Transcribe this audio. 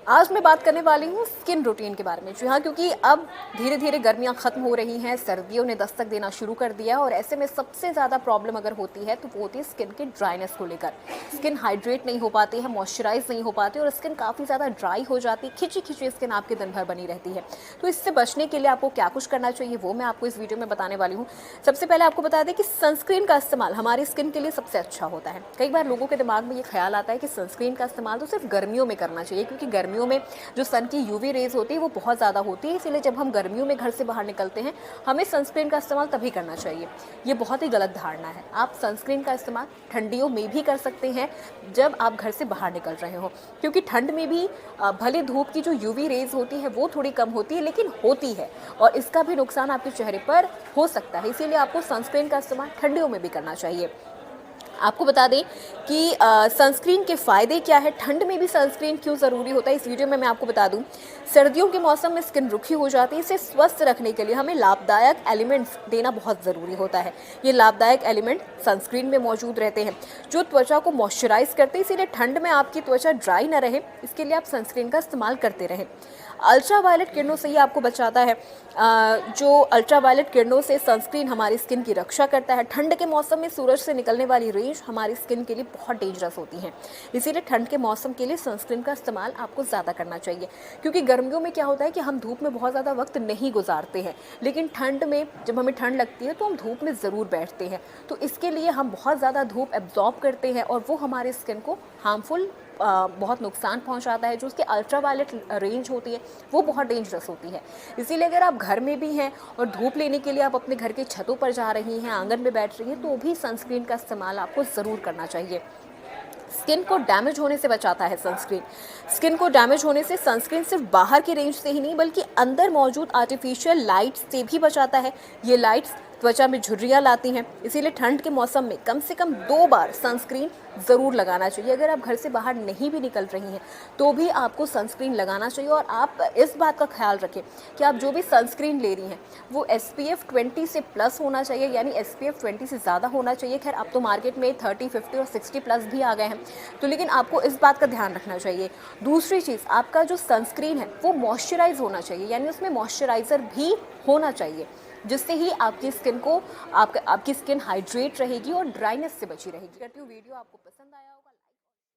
आज मैं बात करने वाली हूँ स्किन रूटीन के बारे में। जी हाँ, क्योंकि अब धीरे धीरे गर्मियाँ ख़त्म हो रही हैं, सर्दियों ने दस्तक देना शुरू कर दिया और ऐसे में सबसे ज़्यादा प्रॉब्लम अगर होती है तो वो होती है स्किन के ड्राइनेस को लेकर। स्किन हाइड्रेट नहीं हो पाती है, मॉइस्चराइज नहीं हो पाती और स्किन काफ़ी ज़्यादा ड्राई हो जाती है, खिंची खिंची स्किन आपके दिन भर बनी रहती है। तो इससे बचने के लिए आपको क्या कुछ करना चाहिए वो मैं आपको इस वीडियो में बताने वाली हूँ। सबसे पहले आपको बता दें कि सनस्क्रीन का इस्तेमाल हमारी स्किन के लिए सबसे अच्छा होता है। कई बार लोगों के दिमाग में ये ख्याल आता है कि सनस्क्रीन का इस्तेमाल तो सिर्फ गर्मियों में करना चाहिए, क्योंकि गर्मियों में जो सन की यूवी रेज होती है वो बहुत ज़्यादा होती है, इसीलिए जब हम गर्मियों में घर से बाहर निकलते हैं हमें सनस्क्रीन का इस्तेमाल तभी करना चाहिए। ये बहुत ही गलत धारणा है। आप सनस्क्रीन का इस्तेमाल ठंडियों में भी कर सकते हैं जब आप घर से बाहर निकल रहे हो, क्योंकि ठंड में भी भले धूप की जो यूवी रेज होती है वो थोड़ी कम होती है, लेकिन होती है और इसका भी नुकसान आपके चेहरे पर हो सकता है। इसीलिए आपको सनस्क्रीन का इस्तेमाल ठंडियों में भी करना चाहिए। आपको बता दें कि सनस्क्रीन के फ़ायदे क्या है, ठंड में भी सनस्क्रीन क्यों ज़रूरी होता है, इस वीडियो में मैं आपको बता दूं। सर्दियों के मौसम में स्किन रुखी हो जाती है, इसे स्वस्थ रखने के लिए हमें लाभदायक एलिमेंट्स देना बहुत ज़रूरी होता है। ये लाभदायक एलिमेंट सनस्क्रीन में मौजूद रहते हैं जो त्वचा को मॉइस्चराइज करते हैं, इसीलिए ठंड में आपकी त्वचा ड्राई ना रहे इसके लिए आप सनस्क्रीन का इस्तेमाल करते रहें। अल्ट्रा वायलेट किरणों से ये आपको बचाता है। जो अल्ट्रा वायलेट किरणों से सनस्क्रीन हमारी स्किन की रक्षा करता है। ठंड के मौसम में सूरज से निकलने वाली रेंज हमारी स्किन के लिए बहुत डेंजरस होती हैं, इसीलिए ठंड के मौसम के लिए सनस्क्रीन का इस्तेमाल आपको ज़्यादा करना चाहिए। क्योंकि गर्मियों में क्या होता है कि हम धूप में बहुत ज़्यादा वक्त नहीं गुजारते हैं, लेकिन ठंड में जब हमें ठंड लगती है तो हम धूप में ज़रूर बैठते हैं, तो इसके लिए हम बहुत ज़्यादा धूप एब्जॉर्ब करते हैं और वो हमारी स्किन को हार्मफुल बहुत नुकसान पहुंचाता है। जो उसकी अल्ट्रा वायलेट रेंज होती है वो बहुत डेंजरस होती है। इसीलिए अगर आप घर में भी हैं और धूप लेने के लिए आप अपने घर की छतों पर जा रही हैं, आंगन में बैठ रही हैं, तो भी सनस्क्रीन का इस्तेमाल आपको ज़रूर करना चाहिए। स्किन को डैमेज होने से बचाता है सनस्क्रीन। स्किन को डैमेज होने से सनस्क्रीन सिर्फ बाहर की रेंज से ही नहीं बल्कि अंदर मौजूद आर्टिफिशियल लाइट से भी बचाता है। ये लाइट्स त्वचा में झुर्रियाँ लाती हैं, इसीलिए ठंड के मौसम में कम से कम 2 बार सनस्क्रीन ज़रूर लगाना चाहिए। अगर आप घर से बाहर नहीं भी निकल रही हैं तो भी आपको सनस्क्रीन लगाना चाहिए। और आप इस बात का ख्याल रखें कि आप जो भी सनस्क्रीन ले रही हैं वो SPF 20 से प्लस होना चाहिए, यानी SPF 20 से ज़्यादा होना चाहिए। खैर अब तो मार्केट में 30, 50 और 60 प्लस भी आ गए हैं, तो लेकिन आपको इस बात का ध्यान रखना चाहिए। दूसरी चीज़, आपका जो सनस्क्रीन है वो मॉइस्चराइज होना चाहिए, यानी उसमें मॉइस्चराइज़र भी होना चाहिए, जिससे ही आपकी स्किन को आपकी स्किन हाइड्रेट रहेगी और ड्राइनेस से बची रहेगी। करती हूँ वीडियो आपको पसंद आया हो।